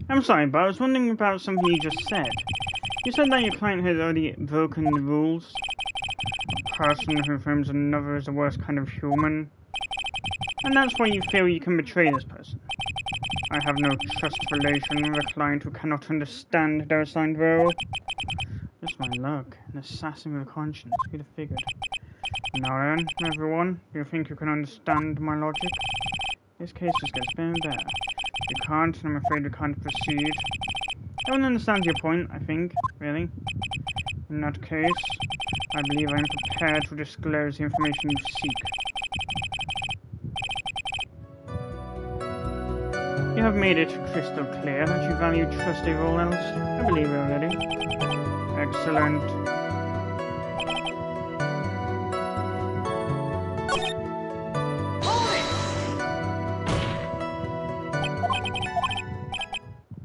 I'm sorry, but I was wondering about something you just said. You said that your client had already broken the rules. A person who frames another is the worst kind of human. And that's why you feel you can betray this person. I have no trust relation with a client who cannot understand their assigned role. Just my luck, an assassin with a conscience, who'd have figured. Now then, everyone, do you think you can understand my logic? This case just gets better and better. If you can't, then I'm afraid we can't proceed. Everyone understands your point, I think, really. In that case, I believe I am prepared to disclose the information you seek. You have made it crystal clear that you value trust over all else. I believe it already. Excellent.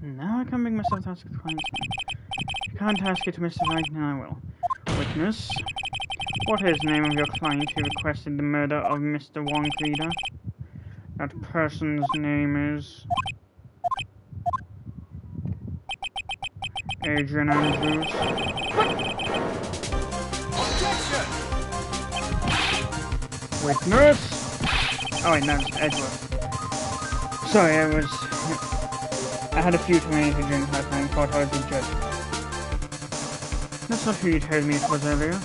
Now I can make myself ask the question. If you can't ask it to Mr. Wright, then I will. Witness, what is the name of your client who requested the murder of Mr. Wong Reader? That person's name is Adrian Andrews. Witness! Oh wait, no, it's Edward. Sorry, I had a few too many to drink last night and thought I would be judged. That's not who you told me it was earlier.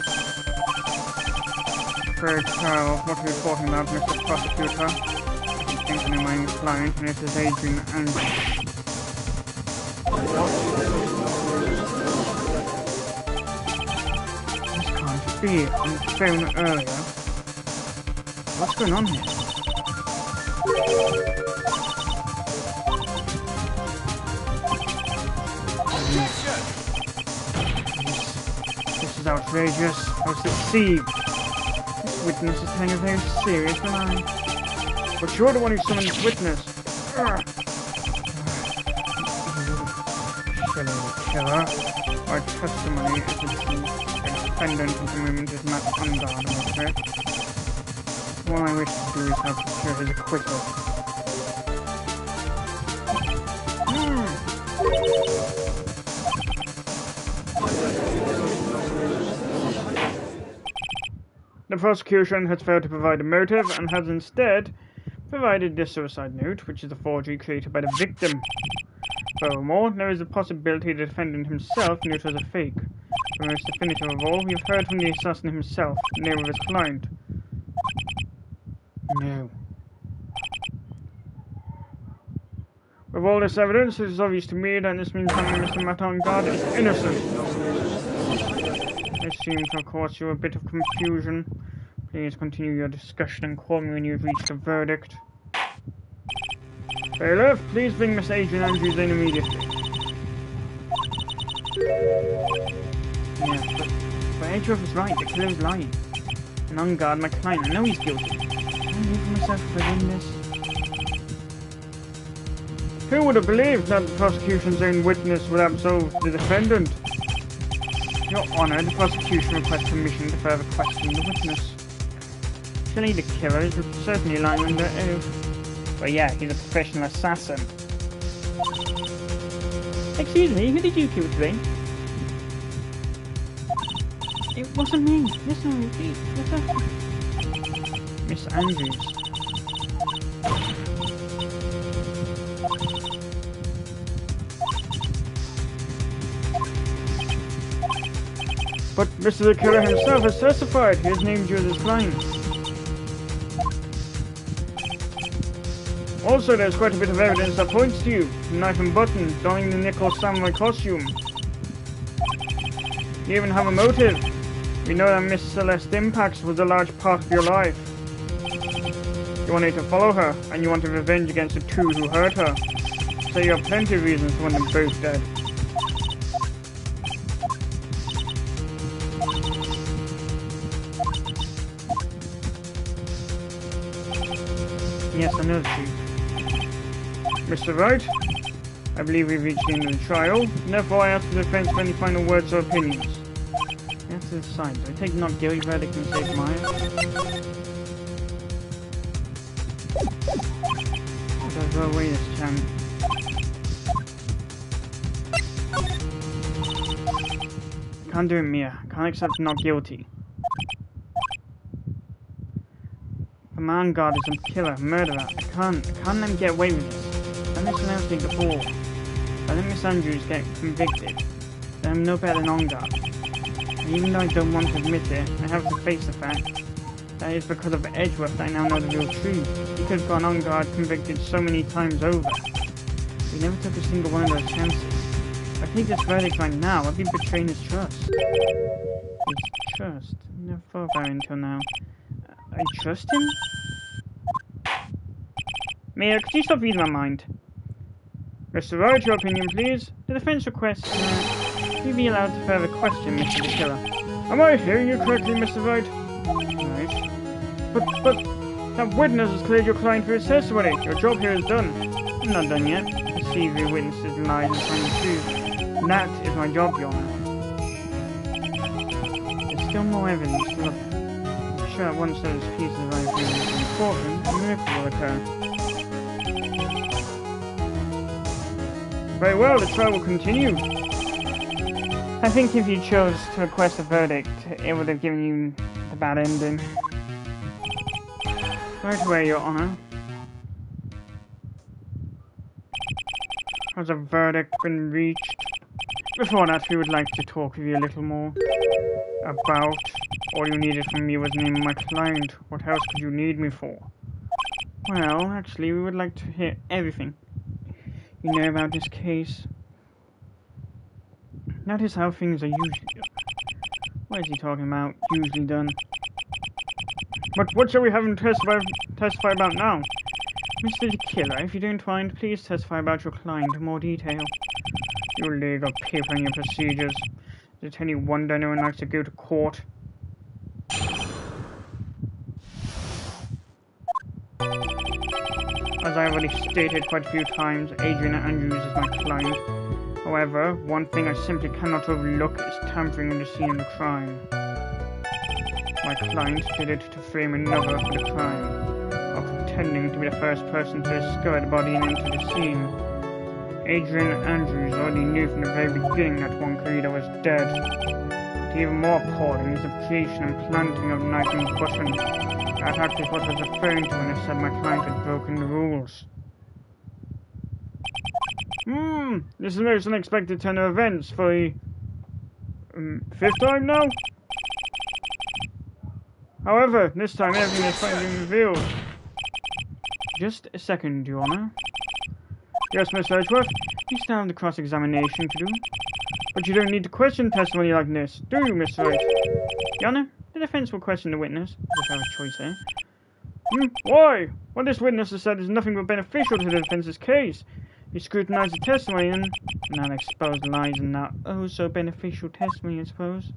Pray tell, what are you talking about, Mr. Prosecutor? I think I know my client, and it is Adrian Andrews. What? This can't be. On the phone earlier. What's going on here? This is outrageous. I was deceived. This witness is telling a very serious lie. But you're the one who summoned this witness. Shelley the killer. Our testimony is the truth. The defendant of the moment is not unguardable threat. All I wish to do is help secure his acquittal. The prosecution has failed to provide a motive and has instead provided this suicide note, which is a forgery created by the victim. Furthermore, there is a possibility the defendant himself knew it was a fake. The most definitive of all, we've heard from the assassin himself, the name of his client. No. With all this evidence, it is obvious to me that this means that Mr. Matangard is innocent. I seem to have caused you a bit of confusion. Please continue your discussion and call me when you've reached a verdict. Bailiff, please bring Miss Adrian Andrews in immediately. Yeah, but Adrian was right, the killer's lying. And on guard, my client, I know he's guilty. Can I leave myself within this? Who would have believed that the prosecution's own witness would absolve the defendant? Your Honour, the prosecution requests permission to further question the witness. Shelley the killer is certainly lying under oath. But yeah, he's a professional assassin. Excuse me, who did you kill today? It wasn't me. Listen, please. What's up? Miss Andrews. But Mr. the Killer himself has testified. He has named you as his client. Also, there's quite a bit of evidence that points to you. The knife and button, donning the nickel samurai costume. You even have a motive. We know that Miss Celeste Impax was a large part of your life. You wanted to follow her, and you wanted revenge against the two who hurt her. So you have plenty of reasons to want them both dead. Yes, I know the truth. Mr. Wright, I believe we've reached the end of the trial, and therefore I ask the defense for any final words or opinions. We have to decide. Do I take the not guilty verdict and save mine? There's no way this chance. Can't do it, Mia. Can't accept not guilty. The man God is a killer, murderer. I can't let him get away with this. Let Mr. Nelson take the fall. If I let Miss Andrews get convicted, then I'm no better than On Guard. And even though I don't want to admit it, I have to face the fact that it's because of Edgeworth that I now know the real truth. He could have gone On Guard convicted so many times over. We never took a single one of those chances. If I take this verdict right now, I'd be betraying his trust. His trust? I never thought about it until now. I trust him? Mia, could you stop reading my mind? Mr. Wright, your opinion, please. The defense requests you be allowed to further question Mr. the Killer. Am I hearing you correctly, Mr. Wright? Right. But that witness has cleared your client for his testimony. Your job here is done. I'm not done yet. To see if the witnesses lies and find the truth. And that is my job, Your Honor. There's still more evidence to look at. I'm sure that once those pieces of evidence are important, a miracle will occur. Very well, the trial will continue. I think if you chose to request a verdict, it would have given you the bad ending. Right away, Your Honor. Has a verdict been reached? Before that, we would like to talk with you a little more about all you needed from me was the name of my client. What else could you need me for? Well, actually, we would like to hear everything you know about this case. That is how things are usually done. What is he talking about? Usually done. But what shall we have him testify about now? Mr. the Killer, if you don't mind, please testify about your client in more detail. Your legal paper and your procedures. Is it any wonder no one likes to go to court? As I have already stated quite a few times, Adrian Andrews is my client. However, one thing I simply cannot overlook is tampering in the scene of the crime. My client did it to frame another for the crime, while pretending to be the first person to discover the body and enter the scene. Adrian Andrews already knew from the very beginning that Juan Corrida was dead. But even more appalling is the creation and planting of the knife in cushion. That act is what I was referring to when I said my client had broken the rules. This is a most unexpected turn of events for the fifth time now? However, this time everything is finally revealed. Just a second, Your Honor. Yes, Mr. Edgeworth, you still have the cross-examination to do. But you don't need to question testimony like this, do you, Mr. Wright? Your Honor, the defense will question the witness, if I have a choice there. Why? What this witness has said is nothing but beneficial to the defense's case. You scrutinize the testimony and now expose lies and now so beneficial testimony, I suppose.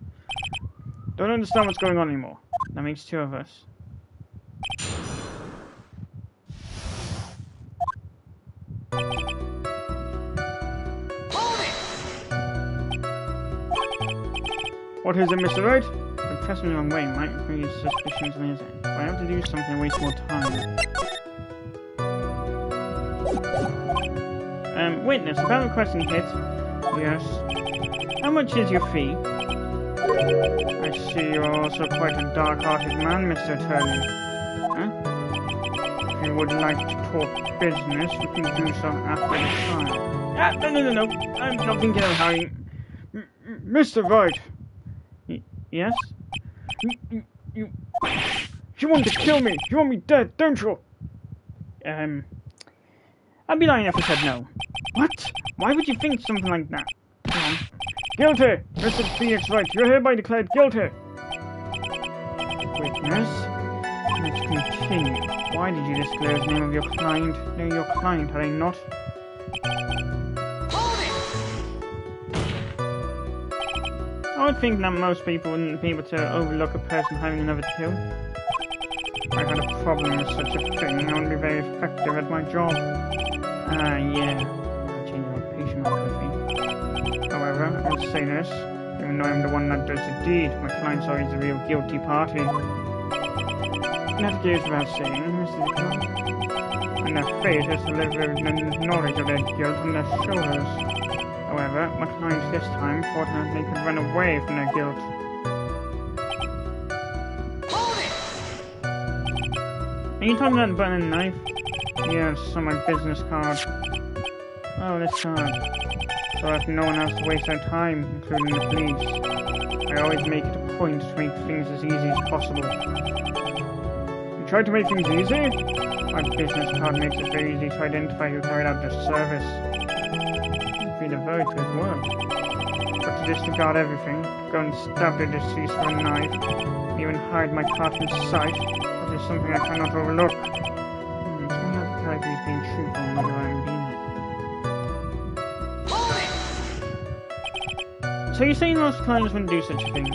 Don't understand what's going on anymore. That makes two of us. What is it, Mr. Wright? The press me wrong way might raise suspicions on his end. But I have to do something to waste more time. Witness, about requesting hit. Yes. How much is your fee? I see you're also quite a dark-hearted man, Mr. Attorney. Huh? If you would like to talk business, you can do so after the trial. No. I'm not thinking of how you... Mr. Wright! Yes? You want to kill me! You want me dead, don't you? I'd be lying if I said no. What? Why would you think something like that? Come on. Guilty! Mr. Phoenix Wright, you're hereby declared guilty! Witness? Let's continue. Why did you disclose the name of your client? They're your client, are they not? I would think that most people wouldn't be able to overlook a person having another kill. If I had a problem with such a thing, I wouldn't be very effective at my job. Yeah. I'll change my patient quickly. However, I'll say this. Even though I'm the one that does the deed, my client's always the real guilty party. That goes without saying, Mrs. Clark. And their fate is to live with the knowledge of their guilt on their shoulders. However, my clients this time fortunately could run away from their guilt. Are you talking about the button and knife? Yes, on my business card. Oh, this card. So that no one else to waste their time, including the police. I always make it a point to make things as easy as possible. You try to make things easy? My business card makes it very easy to identify who carried out the service. It'd be the very good work. But to disregard everything, go and stab the deceased with a knife, and even hide my card from sight, that is something I cannot overlook. So we have the character is being truthful and whether I'm being it. So you're saying most clients wouldn't do such a thing?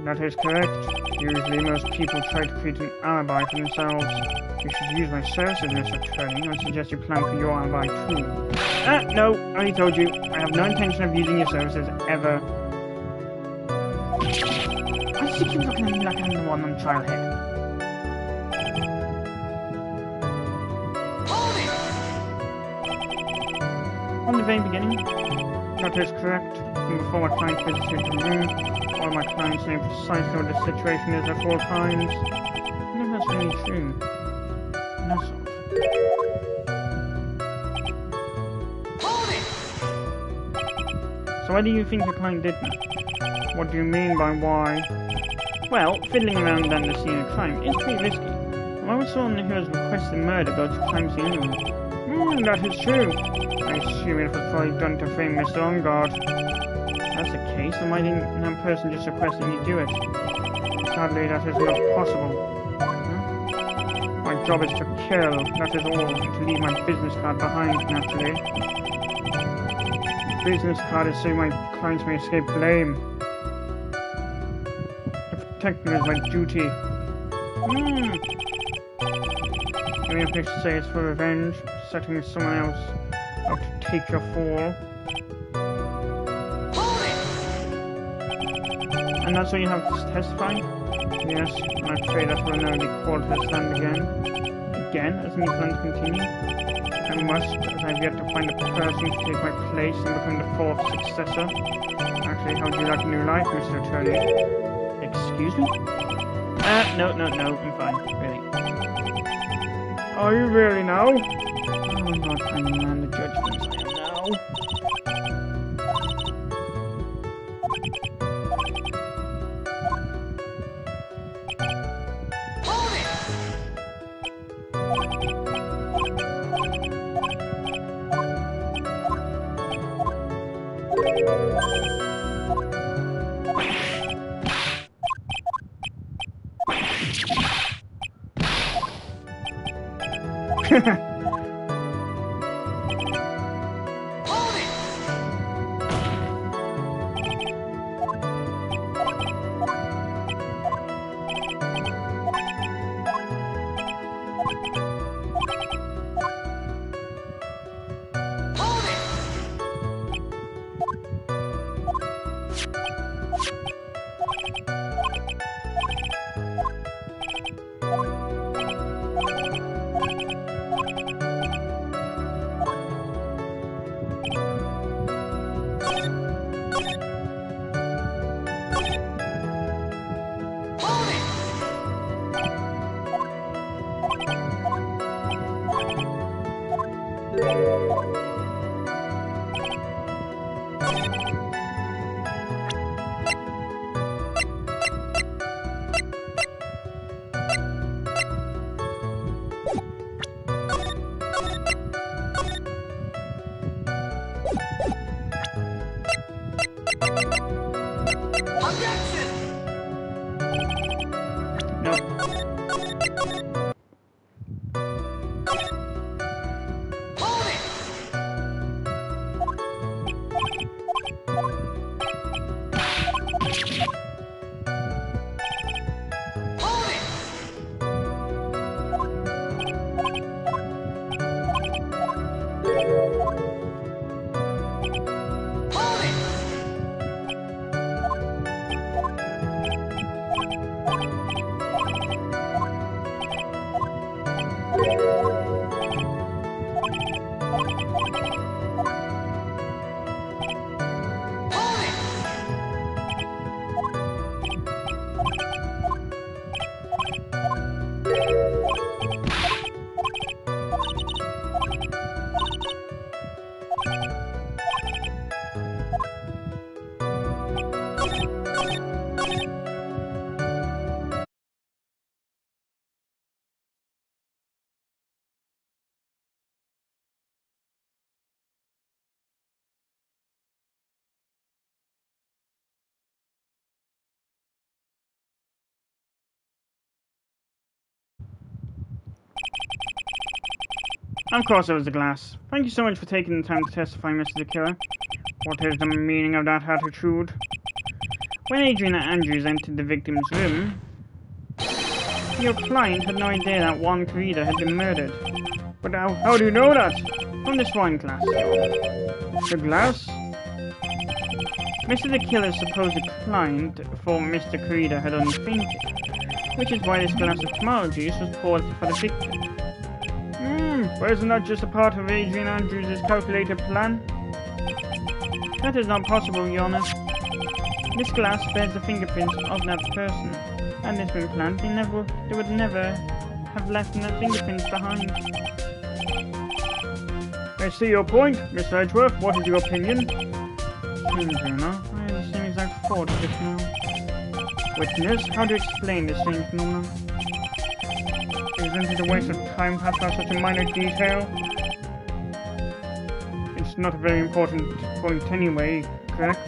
That is correct. Usually most people try to create an alibi for themselves. You should use my services, Mr. Attorney. I suggest you plan for your alibi too. No, I already told you. I have no intention of using your services ever. I see you looking at me like I'm the one on trial here. From the very beginning? That is correct. Even before my client visited the room, all my clients knew precisely what the situation is at all times. No, that's really true. That's all. So why do you think your client did that? What do you mean by why? Well, fiddling around under the scene of crime is pretty risky. Why would someone who has requested murder go to crime scene anyway? That is true. I assume it was probably done to frame Mr. Enguarde. If that's the case, then why didn't that person just request that you do it? Sadly, that is not possible. My job is to kill, that is all, and to leave my business card behind, naturally. The business card is so my clients may escape blame. To protect them is my duty. You have to say it's for revenge, setting someone else out to take your fall. And that's what you have to testify? Yes, I'm afraid that will now be called to the stand again. Again, as new plans continue? I must, as I've yet to find a person to take my place and become the fourth successor. Actually, how would you like a new life, Mr. Attorney? Excuse me? No, I'm fine, really. Are you really now? Oh, I'm not trying to man the judgments I am now. Of course it was the glass. Thank you so much for taking the time to testify, Mr. the Killer. What is the meaning of that attitude? When Adrian Andrews entered the victim's room, your client had no idea that Juan Corrida had been murdered. But how do you know that? From this wine glass. The glass? Mr. the Killer's supposed client thought Mr. Corrida had only fainted, which is why this glass of tomato juice was poured for the victim. But isn't that just a part of Adrian Andrews' calculated plan? That is not possible, Your Honor. This glass bears the fingerprints of that person. Had this been planned, they would never have left the fingerprints behind. I see your point, Mr. Edgeworth. What is your opinion? Your Honor, I have the same exact thought just now. Witness, how do you explain this same phenomenon? Isn't it a waste of time to have such a minor detail? It's not a very important point anyway, correct?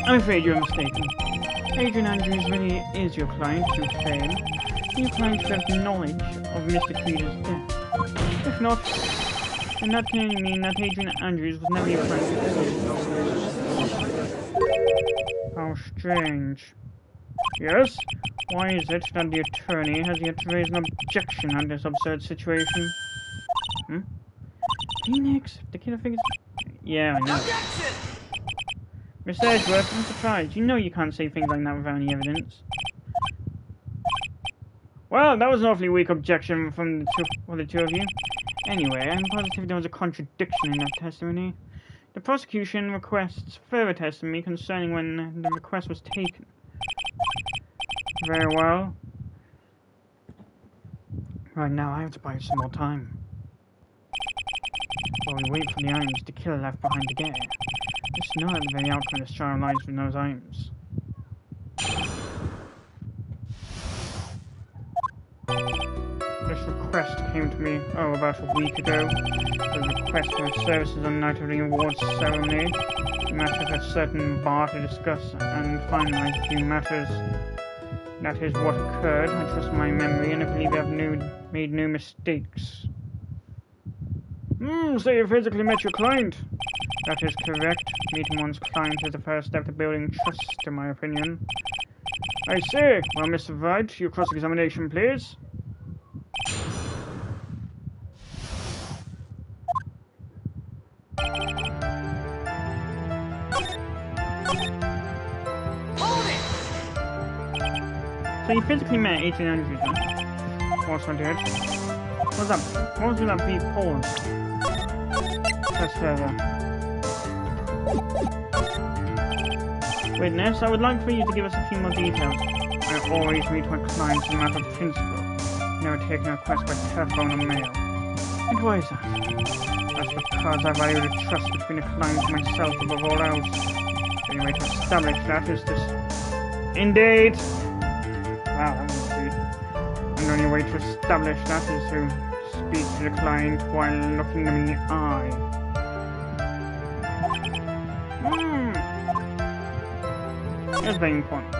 I'm afraid you're mistaken. Adrian Andrews really is your client, you claim. Your client should have knowledge of Mr. Corrida's death. If not, then that can only mean that Adrian Andrews was never your client. How strange. Yes? Why is it that the attorney has yet to raise an objection on this absurd situation? Phoenix, the killer figures... Yeah, I know. Objection! Mr. Edgeworth, I'm surprised. You know you can't say things like that without any evidence. Well, that was an awfully weak objection from the two of you. Anyway, I'm positive there was a contradiction in that testimony. The prosecution requests further testimony concerning when the request was taken. Very well. Right now, I have to buy some more time. While we wait for the items the killer left behind to get here. Just know that the very outcome of this trial lies with those items. This request came to me, about a week ago. The request for services on the night of the awards ceremony. The matter of a certain bar to discuss and finalize a few matters. That is what occurred. I trust my memory and I believe I have made no mistakes. So you physically met your client? That is correct. Meeting one's client is the first step to building trust, in my opinion. I see. Well, Mr. Wright, your cross-examination, please. So you physically met Adrian Andrews, huh? Of course I did. What's up? What was with that brief pause? Press further. Witness, I would like for you to give us a few more details. I always meet my clients as a matter of principle. Never take a request by telephone or mail. And why is that? That's because I value the trust between the client and myself above all else. The only way to establish that is this. Indeed! Wow, that was good. And the only way to establish that is to speak to the client while looking them in the eye. That's very important.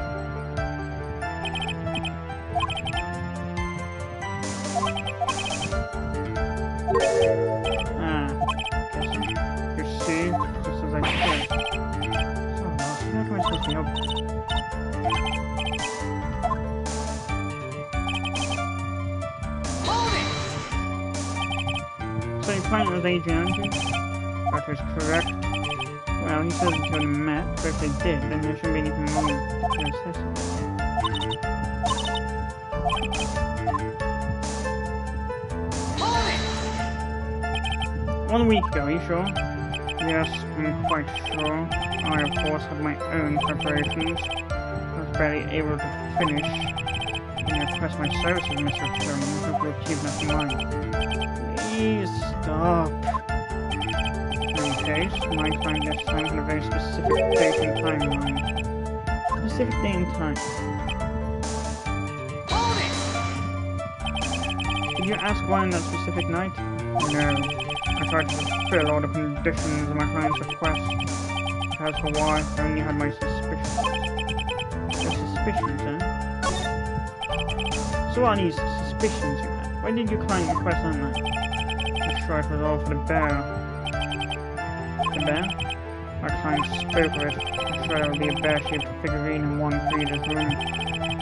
You see, just as I said. So, how can I supposed to help? So your client was Adrian Andrews? That is correct. Well, he says it's only met, but if they did, then there shouldn't be anything wrong with the killer's testimony. 1 week ago, are you sure? Yes, I'm quite sure. I, of course, had my own preparations. I was barely able to finish when you request my services, Mr. Sherman. I hope you'll keep that in mind. Please stop. In any case, my client gets time on a very specific date and timeline. Specific day and time. Did you ask why on that specific night? No. I tried to fulfill all the conditions of my client's request. As for why, I only had my suspicions. Your suspicions, huh? So what are these suspicions you had? Why did your client request that night? I'm sure it was all for the bear. The bear? My client spoke of it. I'm sure there would be a bear-shaped figurine in one Frida's room.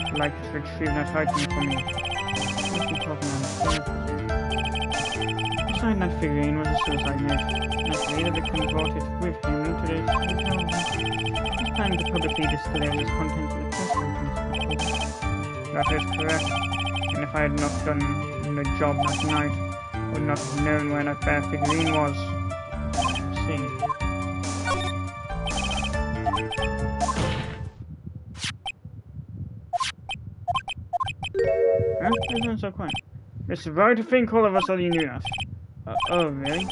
I'd like you to retrieve that item for me. What are you talking about? Beside that figurine was a suicide note. Naturally, the victim brought it with him to this hotel. He's planning to publicly display its contents at a press conference. That is correct. And if I had not done the job that night, I would not have known where that bear figurine was. Let's see. Huh? Isn't so quiet? It's right to think all of us already knew that. Oh, really?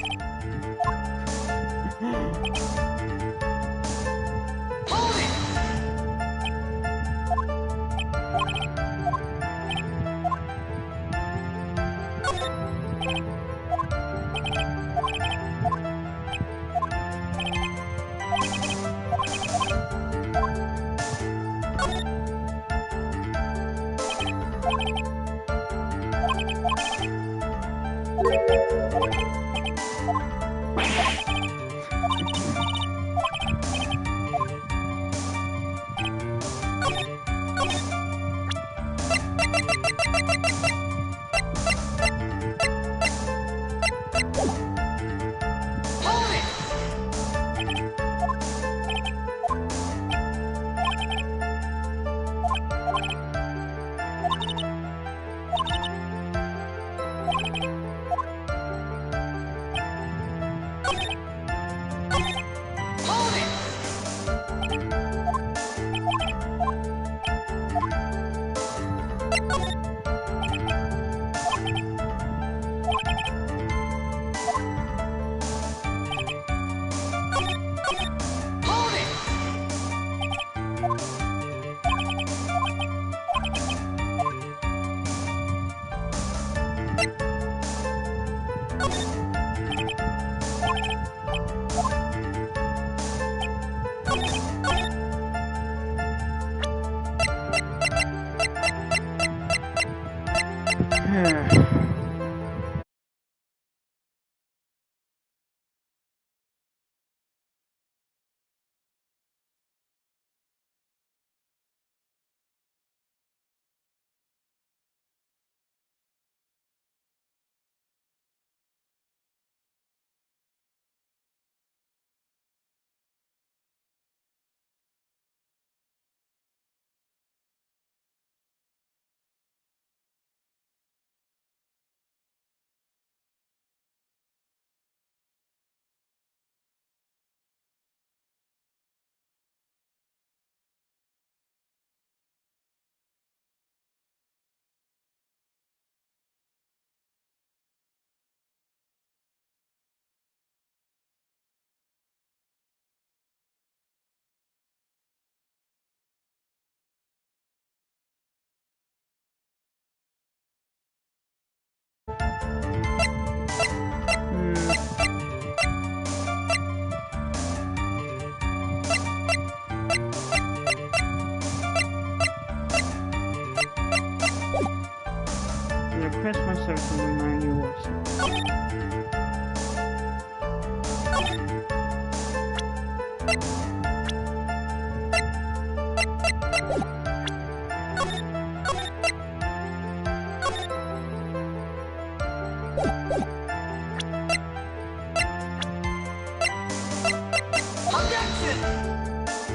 Request my service and remind you what.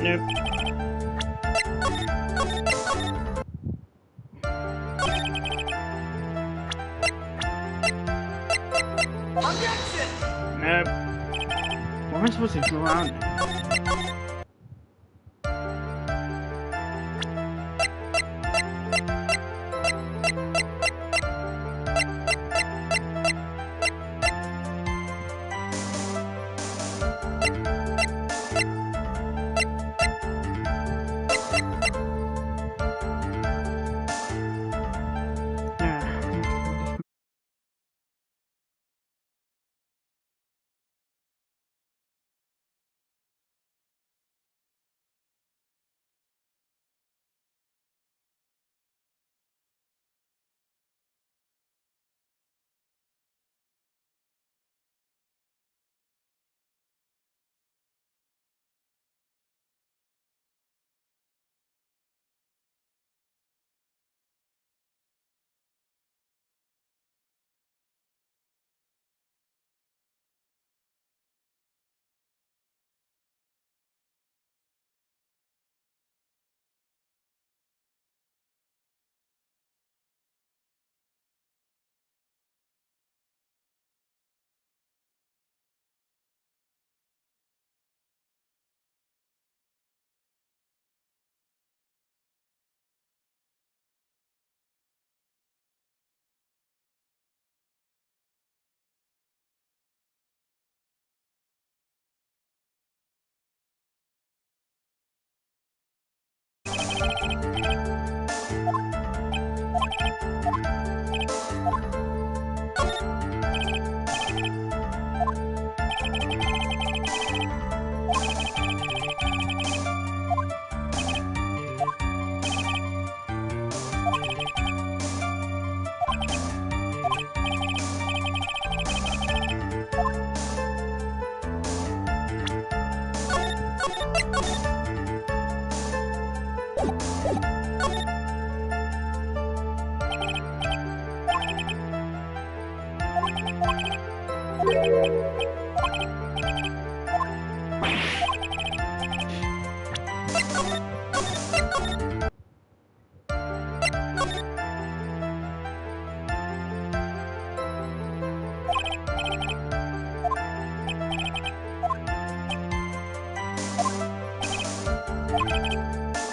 Nope. What am I supposed to draw out?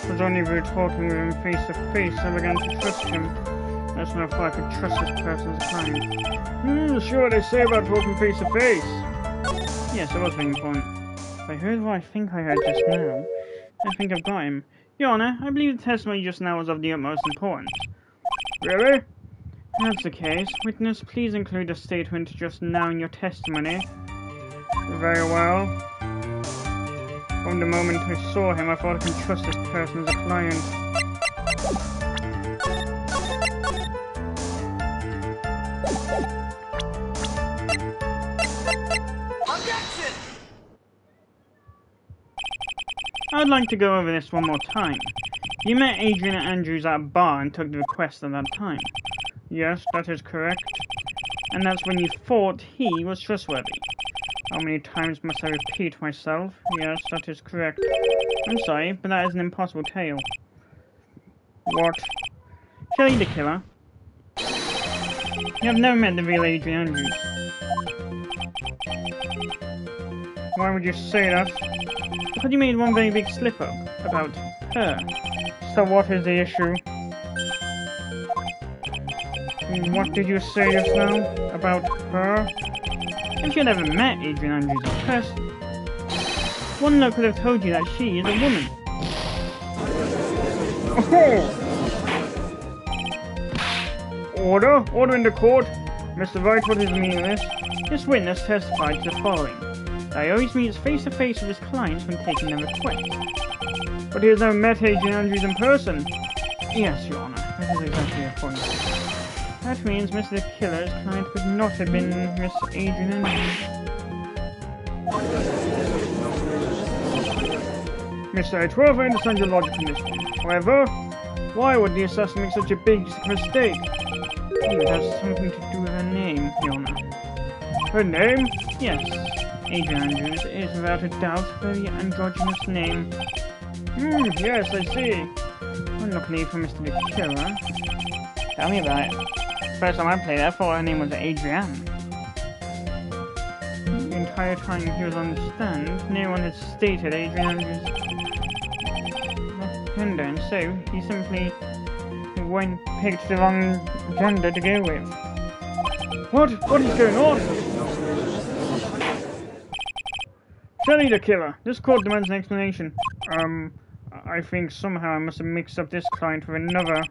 It was only if we were talking with him face to face I began to trust him. That's when I thought I could trust this person's kind. Sure they say about talking face to face. Yes, that was very important. If I heard what I think I heard just now, I think I've got him. Your Honor, I believe the testimony just now was of the utmost importance. Really? If that's the case, witness, please include a statement just now in your testimony. Very well. From the moment I saw him, I thought I can trust this person as a client. Objection! I'd like to go over this one more time. You met Adrian Andrews at a bar and took the request at that time. Yes, that is correct. And that's when you thought he was trustworthy. How many times must I repeat myself? Yes, that is correct. I'm sorry, but that is an impossible tale. What? Kelly the killer? You have never met the real Adrian Andrews. Why would you say that? Because you made one very big slip-up about her. So what is the issue? What did you say just now about her? If you had ever met Adrian Andrews in person, one look could have told you that she is a woman. Order? Order in the court? Mr. Wright, what is the meaning of this? This witness testified to the following. That he always meets face to face with his clients when taking their request. But he has never met Adrian Andrews in person. Yes, Your Honor, that is exactly the point. That means Mr. the Killer's client could not have been Miss Adrian Andrews. Mr. A12, I understand your logic in this one. However, why would the assassin make such a big mistake? It has something to do with her name, Your Honor. Her name? Yes. Adrian Andrews is without a doubt a very androgynous name. Yes, I see. Unluckily for Mr. the Killer. Tell me about it. First time I played, I thought her name was Adrienne. The entire time he was on the stand, no one had stated Adrian Andrews' gender, and so he simply picked the wrong gender to go with. What? What is going on? Shelly the killer. This court demands an explanation. I think somehow I must have mixed up this client with another.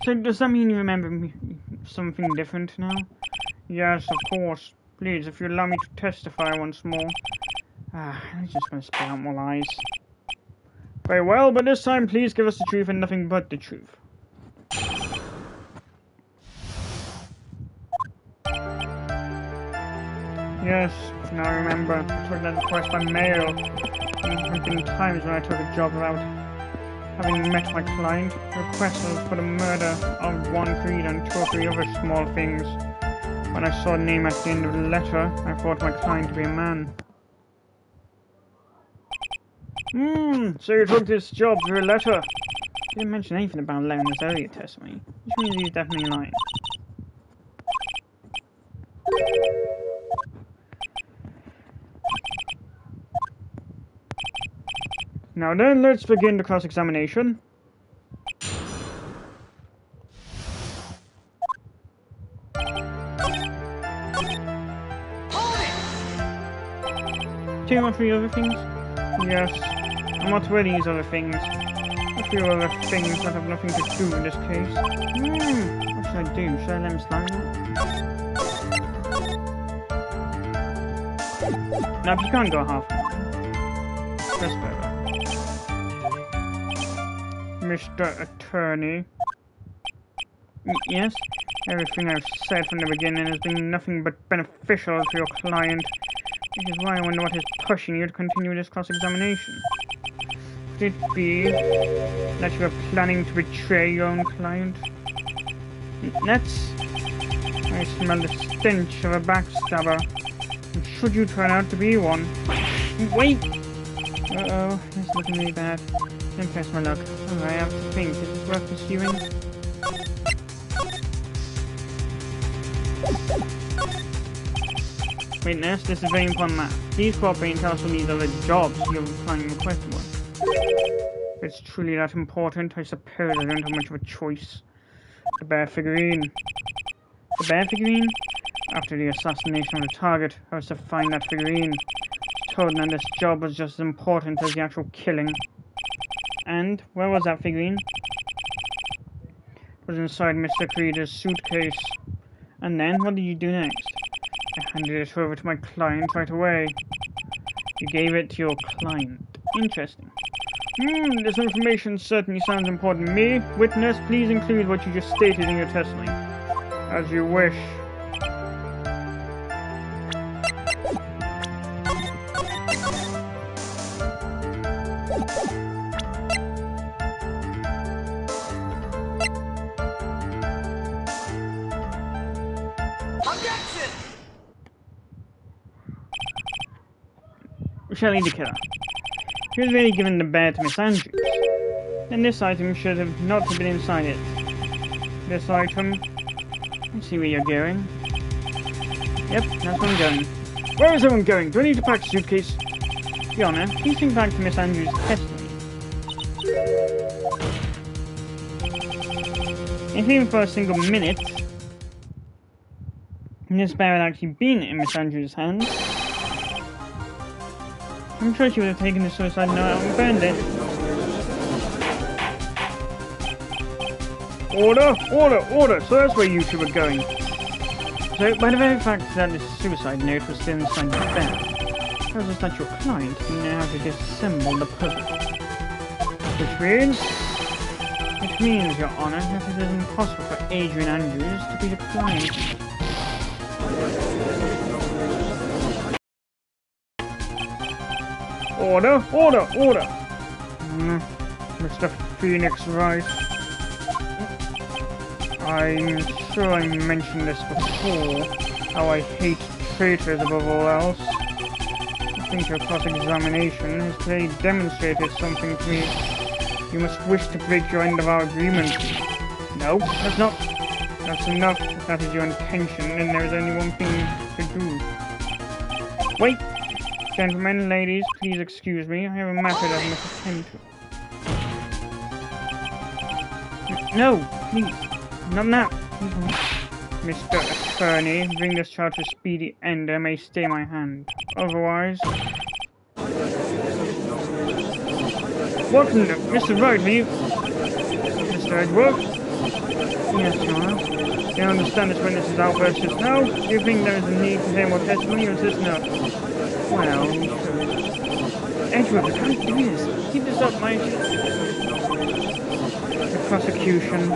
So does that mean you remember something different now? Yes, of course. Please, if you allow me to testify once more. I'm just going to spit out more lies. Very well, but this time please give us the truth and nothing but the truth. Yes, now I remember. I took that request by mail. There have been times when I took a job without having met my client. The request was for the murder of one Creed and 2 or 3 other small things. When I saw a name at the end of the letter, I thought my client to be a man. So you took this job through a letter? You didn't mention anything about allowing this earlier testimony, which means he's definitely lying. Now then, let's begin the cross-examination. Two or 3 other things? Yes. And what were these other things? A few other things that have nothing to do with this case. What should I do? Should I let him slide? Now, if you can't go half, press further. Mr. Attorney. Yes? Everything I've said from the beginning has been nothing but beneficial to your client. Which is why I wonder what is pushing you to continue this cross-examination. Could it be that you are planning to betray your own client? I smell the stench of a backstabber. And should you turn out to be one... Wait! Uh-oh, it's looking really bad. Don't press my luck. Oh, I have to think. Is it worth pursuing? Witness, this is very important matter. Please cooperate and tell us what these other jobs you're applying request for. If it's truly that important, I suppose I don't have much of a choice. The bear figurine. The bear figurine? After the assassination of the target, I was to find that figurine. I was told that this job was just as important as the actual killing. And where was that figurine? It was inside Mr. Creeder's suitcase. And then, what did you do next? I handed it over to my client right away. You gave it to your client. Interesting. This information certainly sounds important to me. Witness, please include what you just stated in your testimony. As you wish. Shelly the killer. He was really given the bear to Miss Andrews. Then this item should have not have been inside it. This item... Let's see where you're going. Yep, that's where I'm going. Where is everyone going? Do I need to pack a suitcase? Your Honor, please think back to Miss Andrews' testimony. If even for a single minute, this bear had actually been in Miss Andrews' hands, I'm sure she would have taken the suicide note out and burned it. Order! Order! Order! So that's where you two were going. So, by the very fact that this suicide note was still inside the bear, tells us that your client didn't know how to disassemble the puzzle. Which means, Your Honor, that it is impossible for Adrian Andrews to be the client. Order! Order! Order! Mr. Phoenix Wright. I'm sure I mentioned this before, how I hate traitors above all else. I think your cross-examination has clearly demonstrated something to me. You must wish to break your end of our agreement. No, that's not. That's enough. If that is your intention, then there is only one thing to do. Wait! Gentlemen, ladies, please excuse me. I have a matter that I must attend to. No, please. Not now. Mr. Attorney, bring this child to a speedy end and may stay my hand. Otherwise... What in the... Mr. Wright, are you... Mr. Edgeworth? Yes, Your Honor. You understand this witness's outburst just now? Do you think there is a need to hear more testimony, or is this no? Well... Edgeworth, I can't do this. Keep this up, my... The prosecution...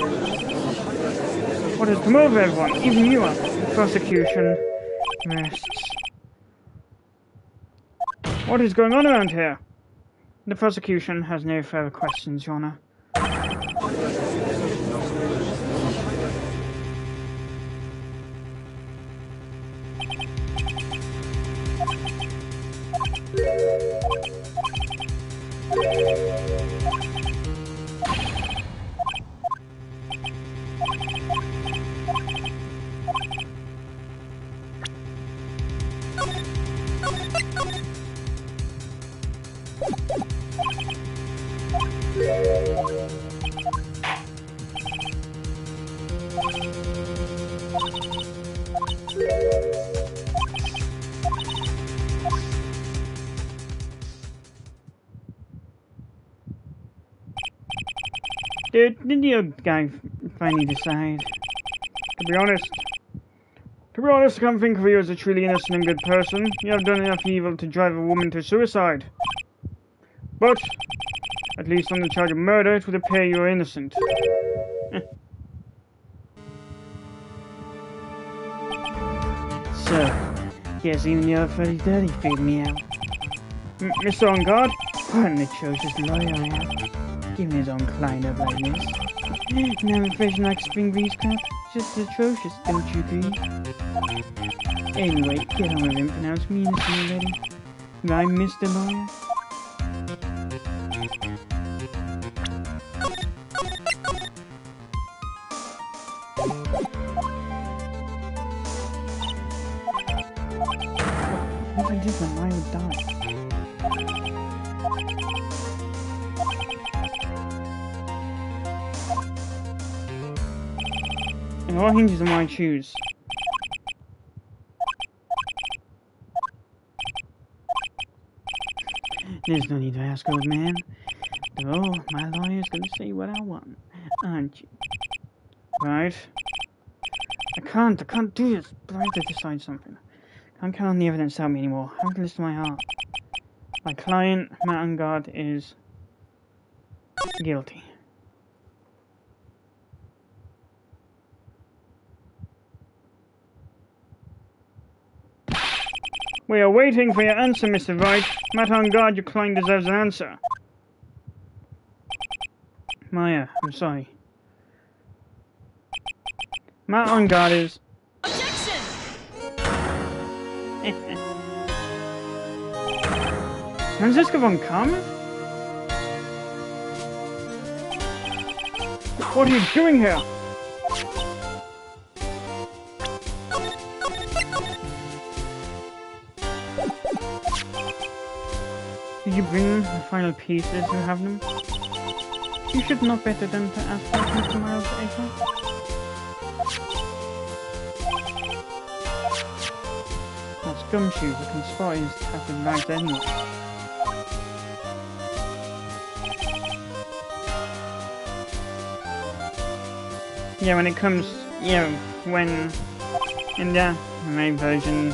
What has come over everyone? Even you are. The prosecution rests. What is going on around here? The prosecution has no further questions, Your Honor. Did your guy finally decide? To be honest, I can't think of you as a truly innocent and good person. You have done enough evil to drive a woman to suicide. But, at least on the charge of murder, it would appear you are innocent. So, guess even your fuddy duddy figured me out. Mr. On guard? What an atrocious lawyer I am. Give me his own client up like this. Now I'm fresh like spring breeze crap. Just atrocious, don't you agree? Anyway, get on with him. Pronounce me innocent already. Right, Mr. Lawyer? If I did that, I would die. It all hinges on what I choose. There's no need to ask, old man. Oh, my lawyer's gonna say what I want, aren't you? Right? I can't do this, but I have to decide something. I can't count on the evidence to help me anymore. I have to listen to my heart. My client, Matt Engard, is guilty. We are waiting for your answer, Mr. Wright. Matt Engard, your client deserves an answer. Maya, I'm sorry. Matt Engard is... Objection! Franziska von Karma? What are you doing here? Did you bring the final pieces? You have them? You should know better than to ask for Mr. Miles Echo. That's Gumshoe, we can spot his tattered rags anyway. Yeah, when it comes, when in the main version,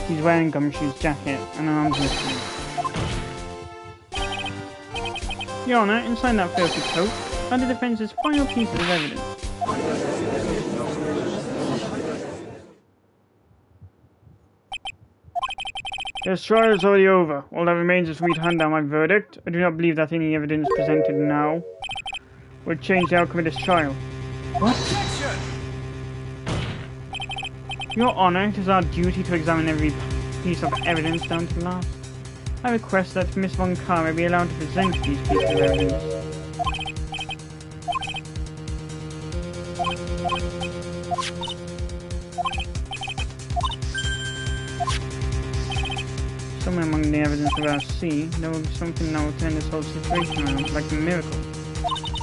he's wearing Gumshoe's jacket and an arms missing. Your Honor, inside that filthy coat are the defence's final pieces of evidence. This trial is already over. All that remains is for me to hand down my verdict. I do not believe that any evidence presented now would change the outcome of this trial. What? Objection! Your Honor, it is our duty to examine every piece of evidence down to the last. I request that Miss Von Karma be allowed to present these pieces of evidence. somewhere among the evidence of our sea, there will be something that will turn this whole situation around, like a miracle.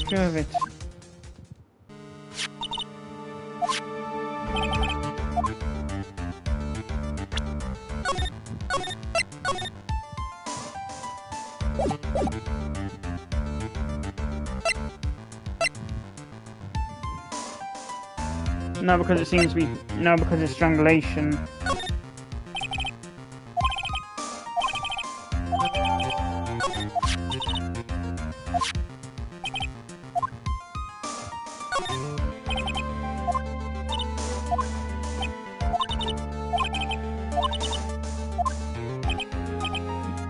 Sure of it. No, because it seems to be... No, because it's strangulation.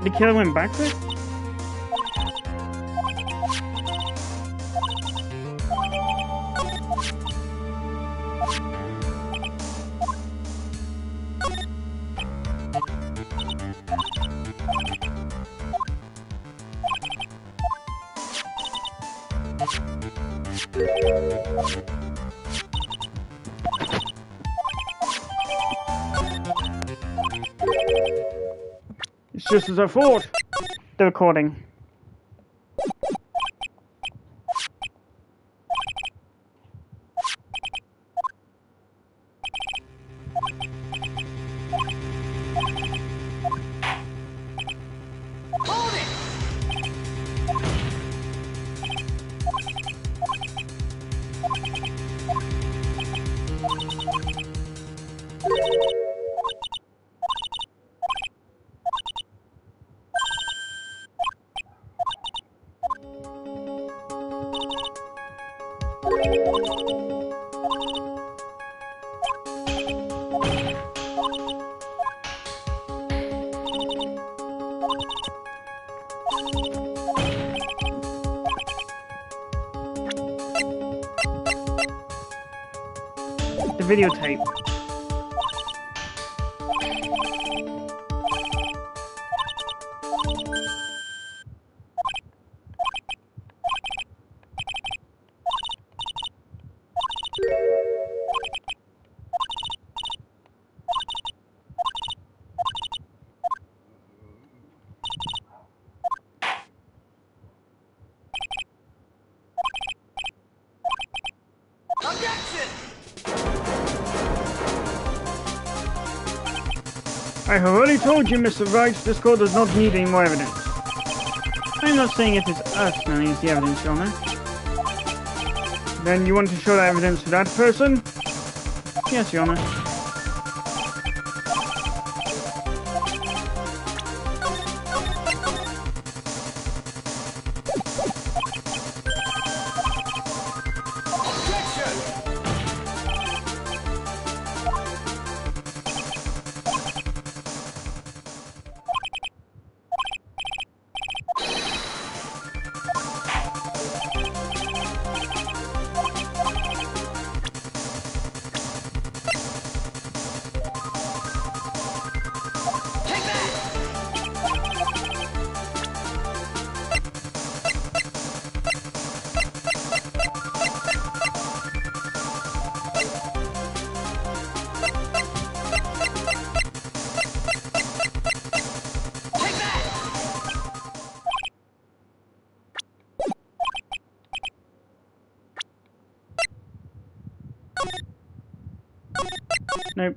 The killer went backwards? It's just as I thought. The recording. Hold it! The videotape. Objection! I have already told you, Mr. Wright, this court does not need any more evidence. I'm not saying it is us that needs the evidence, Your Honor. Then you want to show that evidence to that person? Yes, Your Honor. Nope.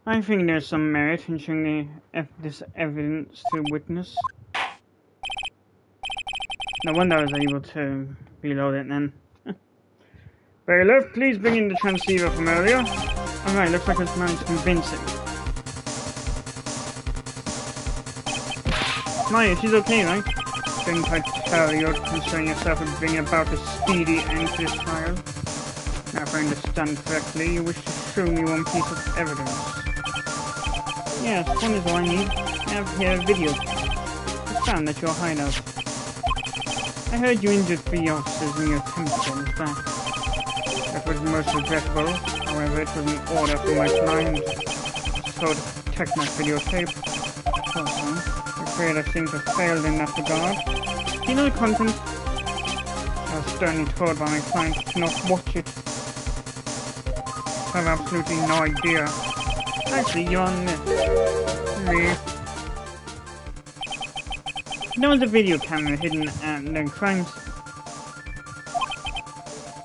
I think there's some merit in showing this evidence to witness. No wonder I was able to reload it then. Bailiff, please bring in the transceiver from earlier. Alright, looks like it's managed to convince him. Maya, she's okay, right? Didn't I tell you to concern yourself with bringing about a speedy end to this trial? Now, if I understand correctly, you wish to show me one piece of evidence. Yes, one is all I need. I have here a video. I found that your hideout. I heard you injured 3 officers in your attempt to get his back. That was most regrettable. However, it was an order from my client. So to protect my videotape. I'm afraid I seem to have failed in that regard. Do you know the content? I was sternly told by my client to not watch it. I have absolutely no idea. Actually, you're on this. Me. There was a video camera hidden at the crime scene.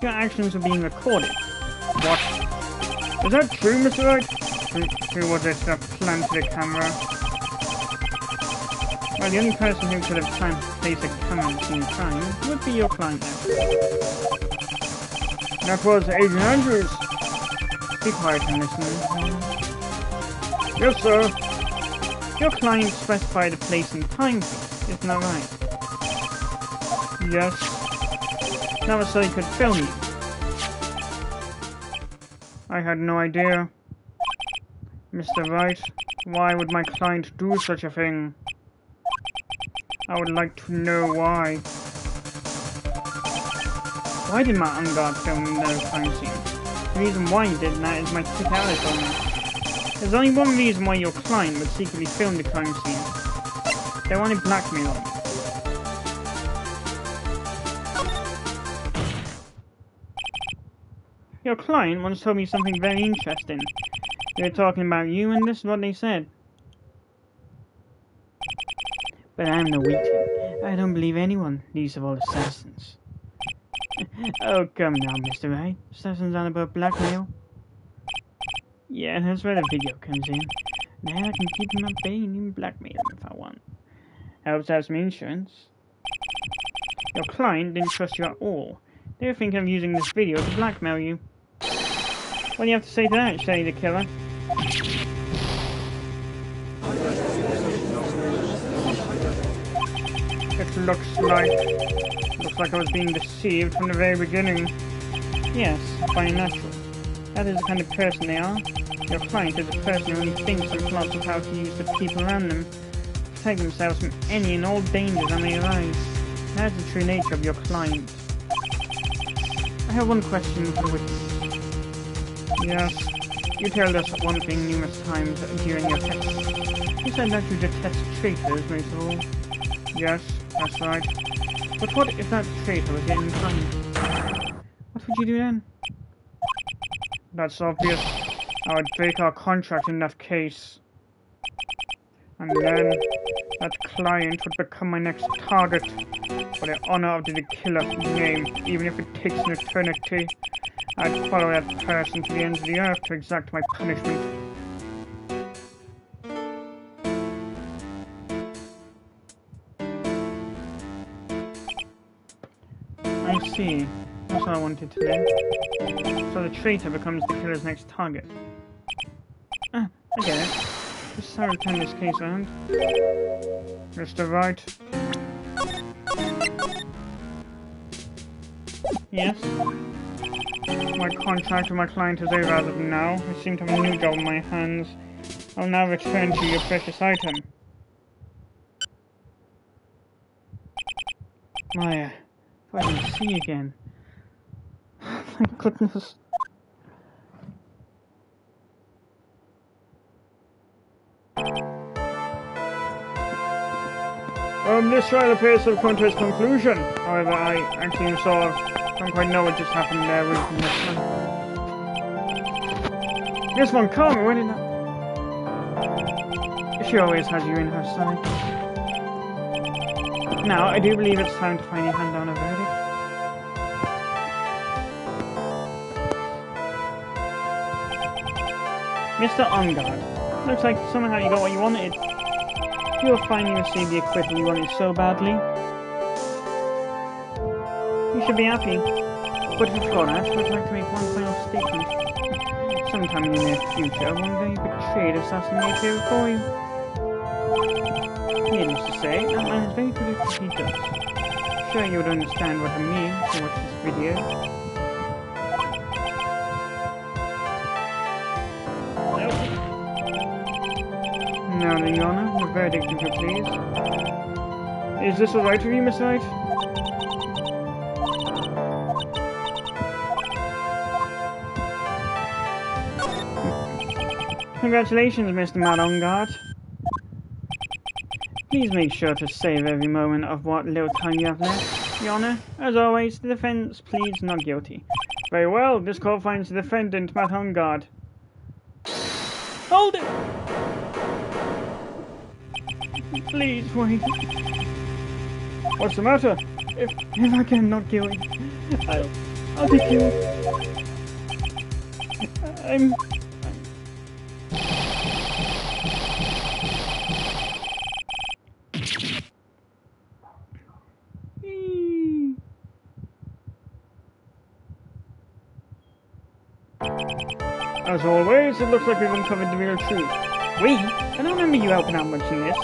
Your actions were being recorded. What? Is that true, Mr. Wright? Who was it that planted a camera? Well, the only person who could have planned to place a camera at the crime would be your client then. That was Agent Andrews. Be quiet and listen. Yes, sir. Your client specified a place and time, isn't that right? Yes. That was so he could film you. I had no idea. Mr. Wright, why would my client do such a thing? I would like to know why. Why did my unguard film in the crime scene? The reason why he did that is my technicality on it. There's only one reason why your client would secretly film the crime scene. They wanted blackmail. Your client once told me something very interesting. They were talking about you and this is what they said. But I'm no weakling. I don't believe anyone, least of all assassins. Oh, come now, Mr. Wright. Assassins aren't about blackmail. Yeah, that's where the video comes in. Now I can keep him at bay and even blackmail him if I want. Helps have some insurance. Your client didn't trust you at all. They were thinking of using this video to blackmail you. What do you have to say to that, Shady the Killer? It looks like I was being deceived from the very beginning. Yes, by natural. That is the kind of person they are. Your client is a person who only thinks and plots of how to use the people around them to protect themselves from any and all dangers that may arise. That is the true nature of your client. I have one question for the witness. Yes, you told us one thing numerous times during your test. You said that you detest traitors, most of all. Yes, that's right. But what if that traitor was getting kind? What would you do then? That's obvious. I would break our contract in that case. And then, that client would become my next target. For the honor of the killer's name, even if it takes an eternity, I'd follow that person to the ends of the earth to exact my punishment. I see. That's what I wanted to know. So the traitor becomes the killer's next target. Ah, I get it. Just how to turn this case around. Mr. Wright. Yes? My contract with my client is over as of now. I seem to have a new job in my hands. I'll now return to your precious item. Maya, if I can see you again. Thank goodness. This trial appears to have come to its conclusion. However, I actually don't quite know what just happened there with this one. This one, Carmen, where did that... She always has you in her sight. Now, I do believe it's time to finally hand down a verdict. Mr. Ongard, looks like somehow you got what you wanted. You'll finally receive the acquittal you wanted so badly. You should be happy. But before that, I would like to make one final statement. Sometime in the near future, one very betrayed assassin may appear before you. Needless to say, that man is very good at what he does. Sure you would understand what I mean if you watch this video. Now then, Your Honor, the verdict, if you please. Is this alright with you, Miss Wright? Congratulations, Mr. Malongard. Please make sure to save every moment of what little time you have left, Your Honor. As always, the defense pleads not guilty. Very well, this court finds the defendant, Malongard. Hold it! Please wait. What's the matter? If I get not guilty, I'll be killed. I'm... As always, it looks like we've uncovered the real truth. We? I don't remember you helping out much in this.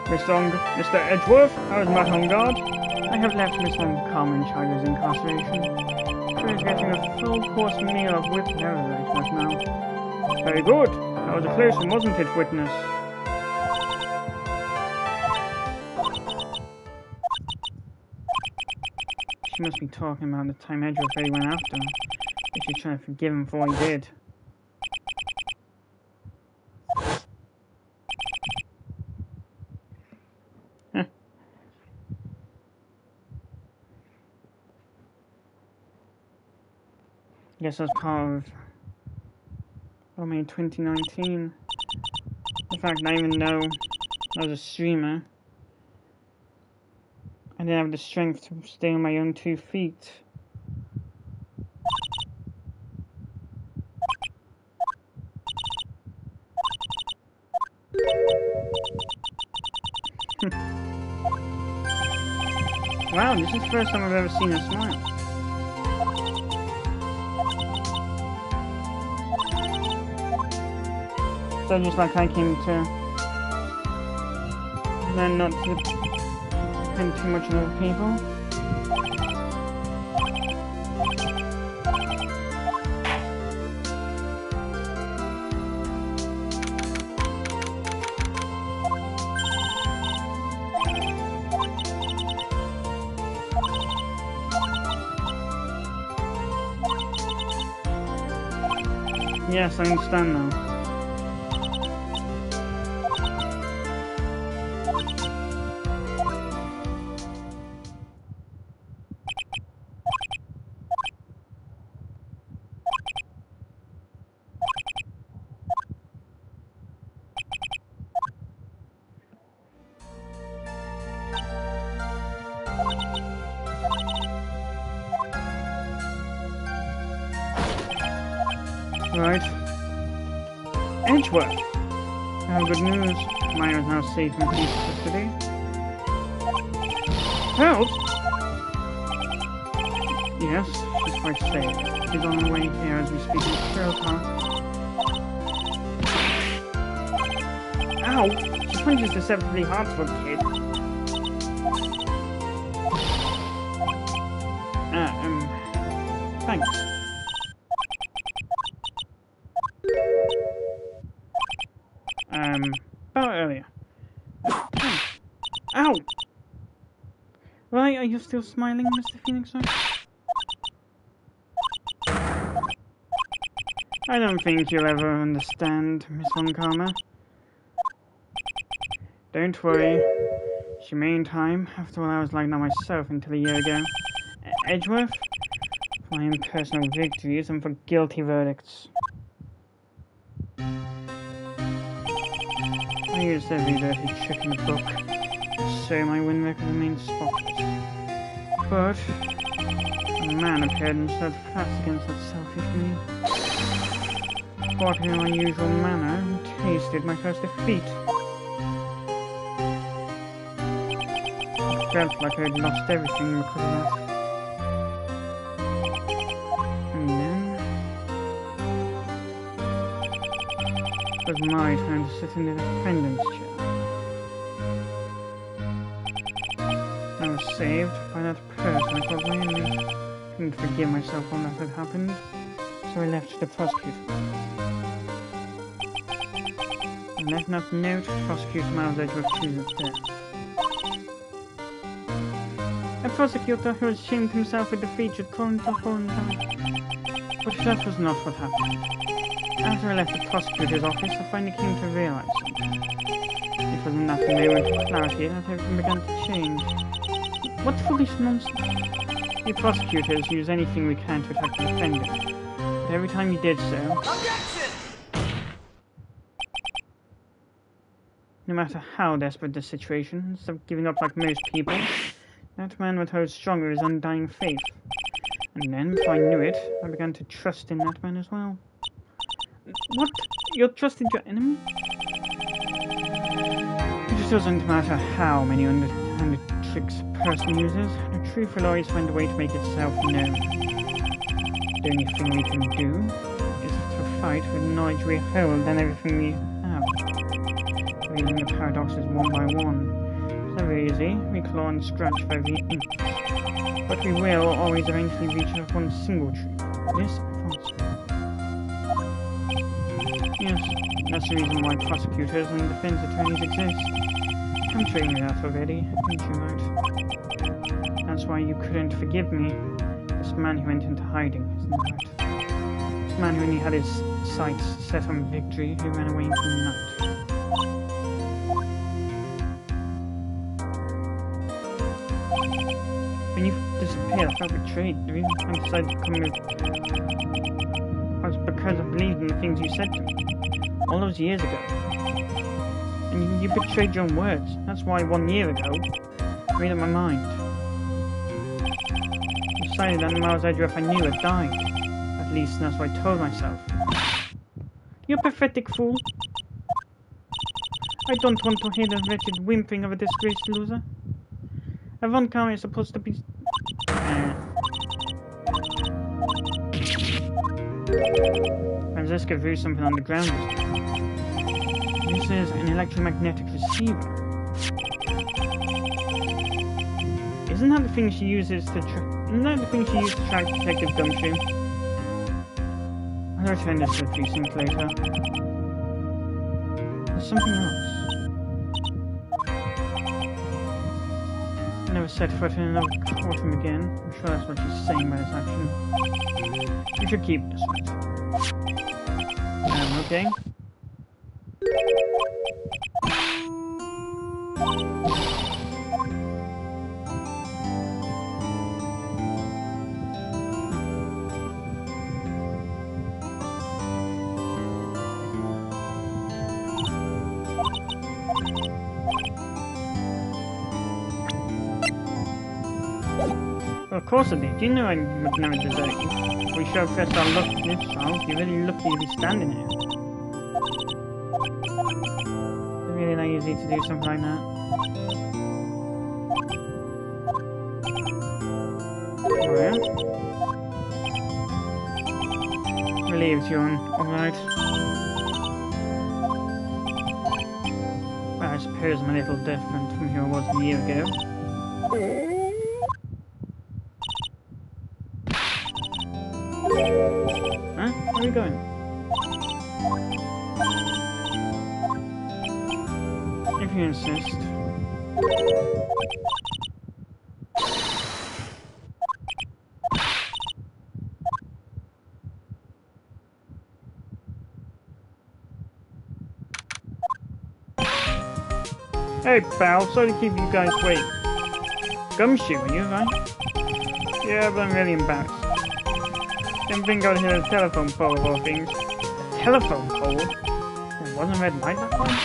Mr. Edgeworth, how is Matt on guard? I have left Miss Montcalm in charge of his incarceration. She is getting a full course meal of whipped nevertheless just now. Very good. That was a close one, wasn't it, witness? She must be talking about the time Edgeworth really went after him. If she's trying to forgive him for what he did. Guess that's part of May 2019. In fact, I even know I was a streamer. I didn't have the strength to stay on my own 2 feet. Wow, this is the first time I've ever seen her smile. So just like I came to learn not to depend too much on other people. Yes, I understand now. Right. Edgeworth! Now good news. Maya is now safe in police custody. Help? Yes, she's quite safe. She's on her way here as we speak in the trail car. Ow! She punches deceptively hard for a kid. Thanks. About earlier. Ow! Right, are you still smiling, Mr. Phoenix Wright? I don't think you'll ever understand, Miss Von Karma. Don't worry. She may in time. After all, I was like that myself until a year ago. Edgeworth? For my own personal victories and for guilty verdicts. I used every dirty trick in the book, so my win record remained spotless. But a man appeared and stood fast against that selfish me. fought in an unusual manner and tasted my first defeat. I felt like I had lost everything because of that. And then it was my turn to sit in the defendant's chair. I was saved by that person I called my enemy. Couldn't forgive myself when that had happened, so I left the prosecutor. And left that note, Prosecutor Miles Edgeworth chooses death. A prosecutor who has shamed himself with defeat should call him to whole and die. But that was not what happened. After I left the prosecutor's office, I finally came to realize something. It was in that moment of clarity that everything began to change. What foolish nonsense! We prosecutors use anything we can to attack the defendant. But every time you did so, Objection! no matter how desperate the situation, instead of giving up like most people, that man would hold stronger his undying faith. And then, before I knew it, I began to trust in that man as well. What? You trusted your enemy? It doesn't matter how many underhanded tricks a person uses, the truth will always find a way to make itself known. The only thing we can do is to fight with knowledge we hold and everything we have. Reading the paradoxes one by one. It's never easy, we claw and scratch for every inch. But we will always eventually reach one single truth. This I promise you. Yes, that's the reason why prosecutors and defense attorneys exist. I'm sure you knew that already, didn't you, Matt? That's why you couldn't forgive me. This man who went into hiding, isn't that right? This man who only had his sights set on victory, who ran away into the night. When you disappeared, I felt betrayed. The reason I decided to come with was because I believed in the things you said to me. All those years ago. And you betrayed your own words. That's why 1 year ago, I made up my mind. I decided that Miles Edgeworth I knew had died. At least that's what I told myself. You pathetic fool. I don't want to hear the wretched whimpering of a disgraced loser. A Von Karma is supposed to be... Franziska threw something on the ground just now. This is an electromagnetic receiver. Isn't that the thing she uses to track Detective Gumshoe? I'll return this to the precinct later. There's something else. I never set foot in another courtroom again. I'm sure that's what she's saying by this action. You should keep this right. Okay. Well, of course I did. You know I would never desert you. We showed first our luck in this trial. You're really lucky to be standing here. It's really not easy to do something like that. Well, relieved, John. Alright. Well, I suppose I'm a little different from who I was a year ago. Huh? Where are we going? If you insist. Hey pal, sorry to keep you guys waiting. Gumshoe, are you right? Yeah, but I'm really embarrassed. Didn't think I would hit a telephone pole of all things. A telephone pole? It wasn't red light that one?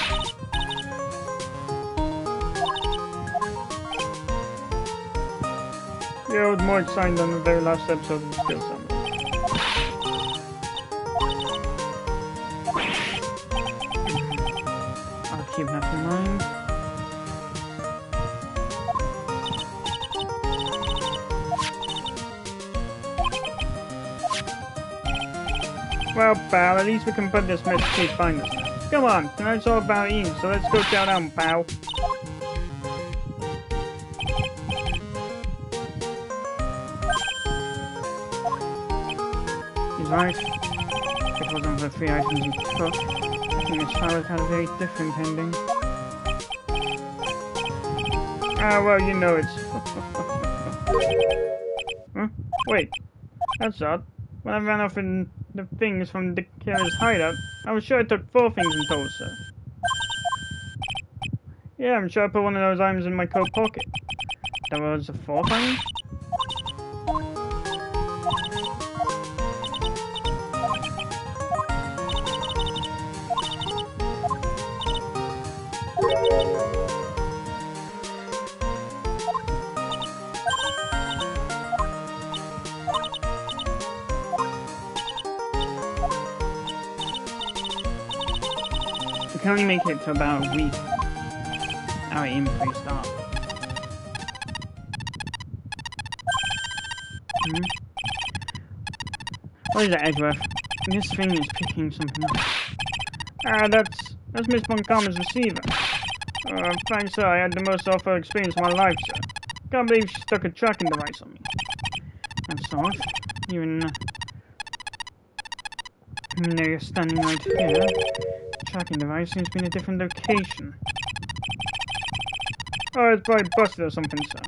Yeah, I was more excited than the very last episode of Still Summer. keep that in mind. Well, pal, at least we can put this message behind us now. Come on, tonight's all about eating, so let's go chow down, pal. He's right. If it wasn't for the 3 items he took, I think this file would have had a very different ending. Ah, well, you know it's... Huh? Wait. That's odd. When I ran off in the things from the killer's hideout, I was sure I took 4 things in Tulsa. Yeah, I'm sure I put one of those items in my coat pocket. There was a 4th item? We can only make it to about a week. Our aim pre-start. What is that, Edgeworth? This thing is picking something up. Ah, that's Miss Montgomery's receiver. Thanks, sir. I had the most awful experience of my life, sir. Can't believe she stuck a tracking device on me. That's odd. Even though you're standing right here, the tracking device seems to be in a different location. Oh, it's probably busted or something, sir.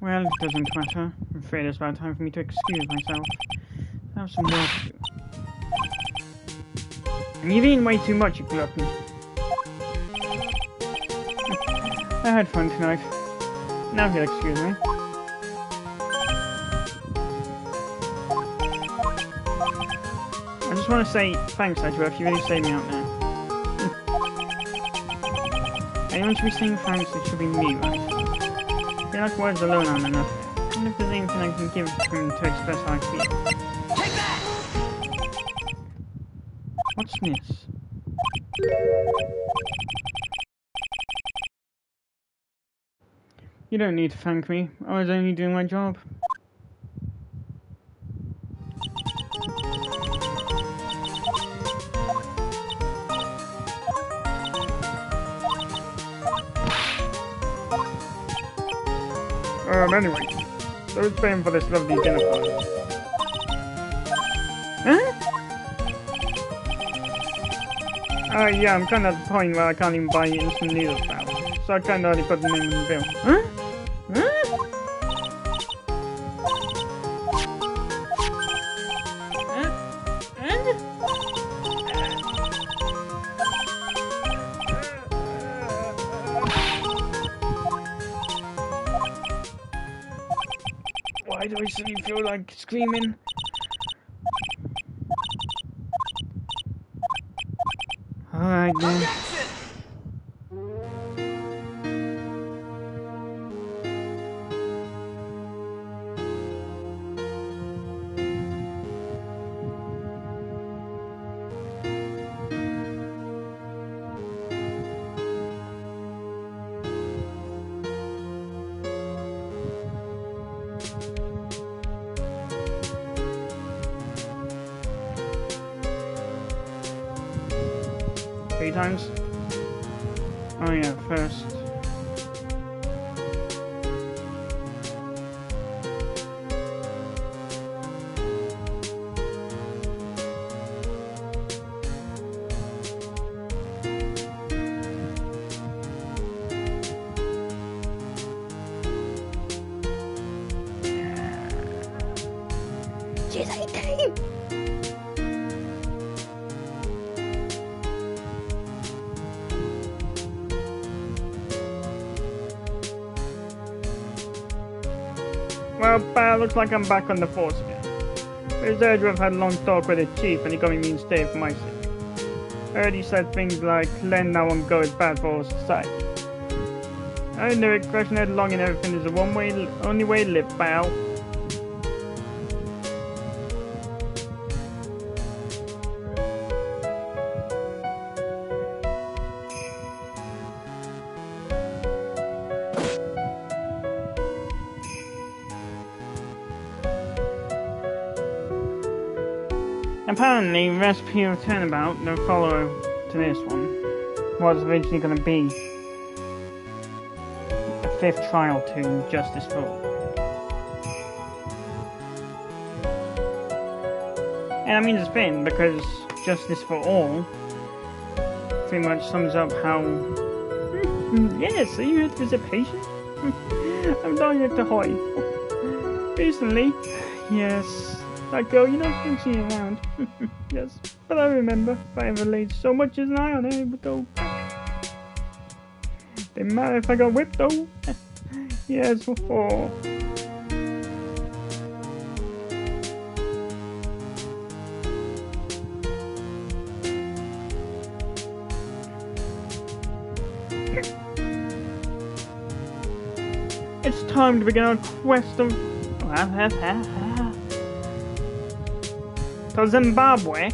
Well, it doesn't matter. I'm afraid it's about time for me to excuse myself. I have some work to do. And you've eaten way too much, you glutton. I had fun tonight. Now you'll excuse me. I just want to say thanks, Edgeworth. You really saved me out there. Anyone should be saying thanks, it should be me, right? I feel like words alone aren't enough. I wonder if there's anything I can give him to express how I feel. Take that! What's this? You don't need to thank me. I was only doing my job. Anyway, so who's paying for this lovely dinner party? Huh? Yeah, I'm kinda at the point where I can't even buy instant noodles now. So I kinda already put the name in the bill. Huh? Huh? Why do I suddenly feel like screaming? Alright then. Objection! Three times? Oh yeah, first. Jedi time! Well, pal, looks like I'm back on the force again. It's Edgeworth had a long talk with the chief and he got me mean stay for my sake. I heard he said things like, letting that one go is bad for society. I knew it, crashing headlong in everything is the only way to live, pal. Apparently, Recipe of Turnabout, the follower to this one, was originally going to be a fifth trial to Justice for All. And I mean it's been, because Justice for All pretty much sums up how... Yes, are you here to visit patients? I'm down here to Hawaii. Recently, yes, that girl, you know, I've seen around. Yes, but I remember if I ever laid so much as an eye on her, it would go back. Didn't matter if I got whipped though. Yes, before. It's time to begin our quest of... to Zimbabwe.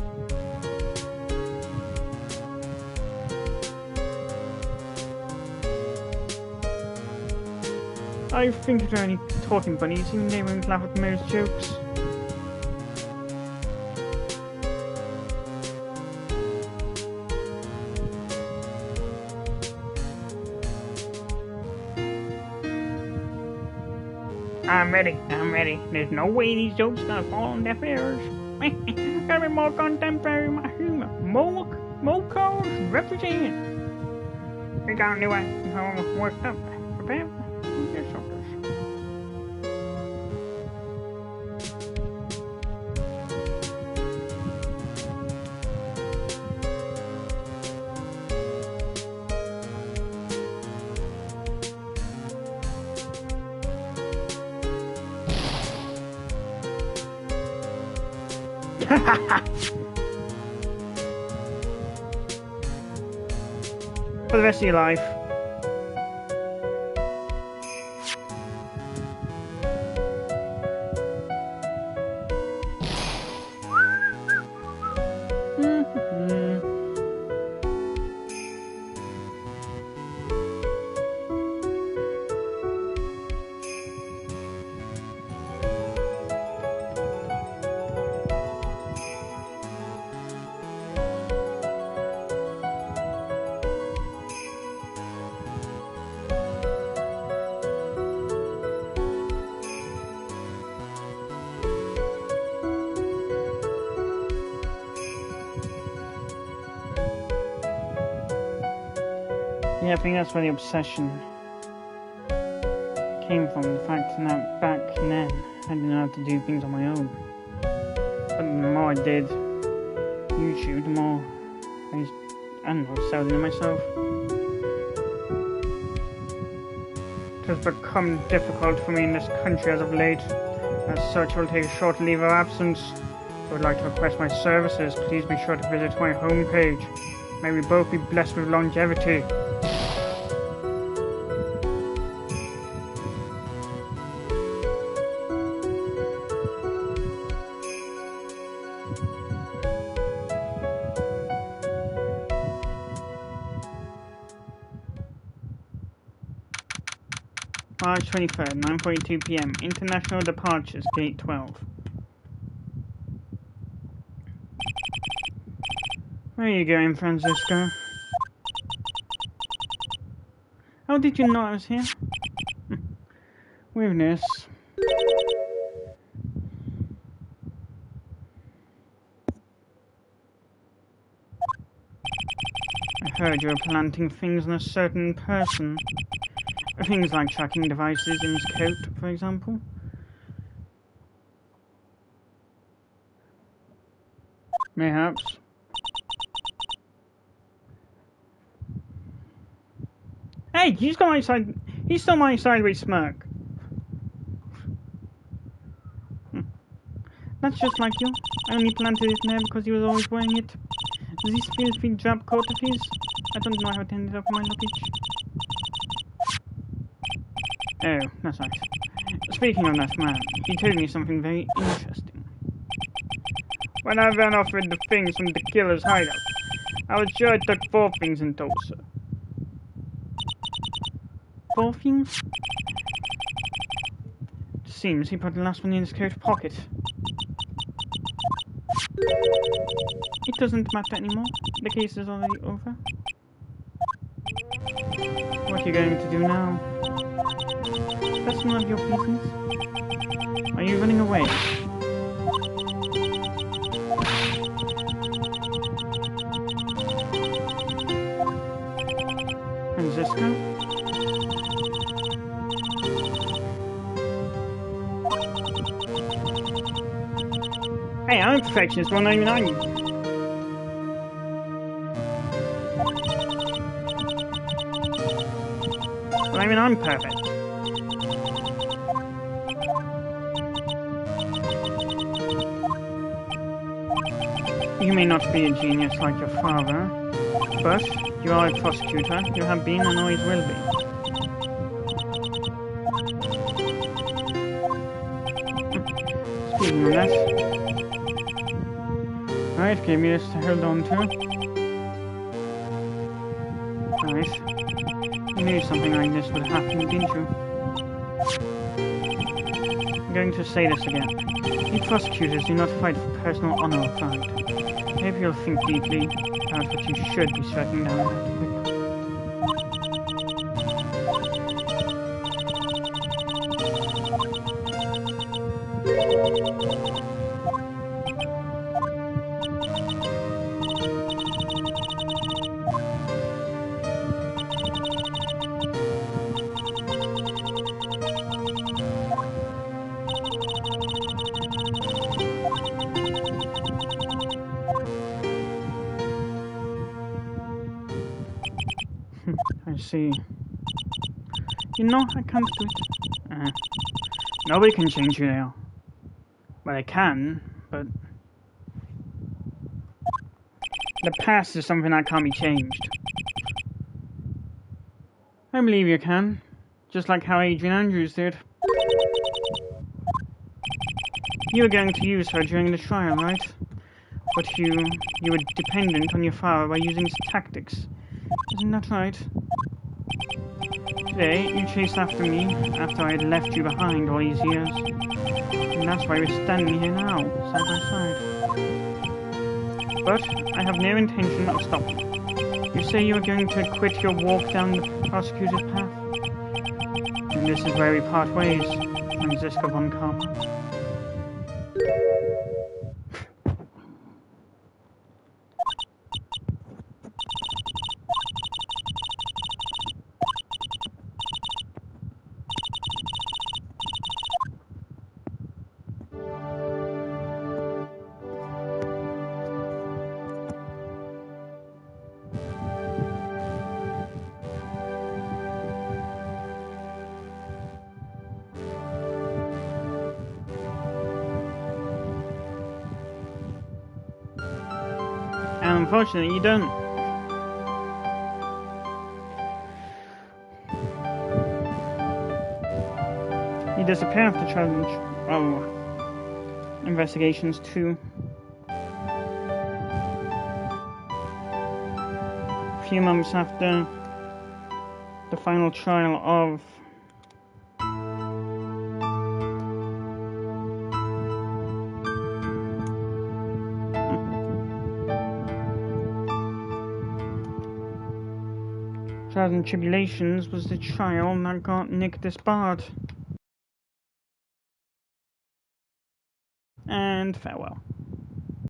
I think they're only talking bunnies, even they won't laugh at most jokes. I'm ready. There's no way these jokes gonna fall on deaf ears. Gotta be more contemporary, my humor. Mocos represent. We got a new one worked up. Prepare your shoulders. For the rest of your life. Yeah, I think that's where the obsession came from. The fact that back then I didn't know how to do things on my own. But the more I did YouTube, the more I don't know, settled into myself. It has become difficult for me in this country as of late. As such, I will take a short leave of absence. If you would like to request my services, please be sure to visit my homepage. May we both be blessed with longevity. March 23rd, 9:42 PM. International departures, gate 12. Where are you going, Francisco? How did you know I was here? Weirdness. I heard you were planting things on a certain person. Things like tracking devices in his coat, for example. Mayhaps. Hey, he's got my side. He's still my sideways smirk. That's just like you. I only planted it there because he was always wearing it. Does this feel free drab coat of his? I don't know how it ended up in my luggage. Oh, that's nice. Speaking of that man, he told me something very interesting. When I ran off with the things from the killer's hideout, I was sure I took 4 things in Tulsa. 4 things? Seems he put the last one in his coat pocket. It doesn't matter anymore. The case is already over. What are you going to do now? That's none of your business. Are you running away? Francisco? Hey, I'm a perfectionist, well, not even on you. Well, I mean, I'm perfect. You may not be a genius like your father, but you are a prosecutor. You have been and always will be. Speaking of that, right, gave me this to hold on to. Right. You knew something like this would happen, didn't you? I'm going to say this again. You prosecutors do not fight for personal honor or pride. I hope you'll think deeply about what you should be striking down at. I see. You know, I can't do it. Nobody can change you now. Well, I can, but the past is something that can't be changed. I believe you can, just like how Adrian Andrews did. You were going to use her during the trial, right? But you were dependent on your father by using his tactics. Isn't that right? Today, you chased after me after I had left you behind all these years. And that's why we're standing here now, side by side. But I have no intention of stopping. You say you are going to quit your walk down the prosecutor's path? And this is where we part ways, Francisco von Karma. And unfortunately, you don't. You disappear after challenge. Investigations too. A few months after the final trial of Trials and Tribulations was the trial that got Nick disbarred. And farewell.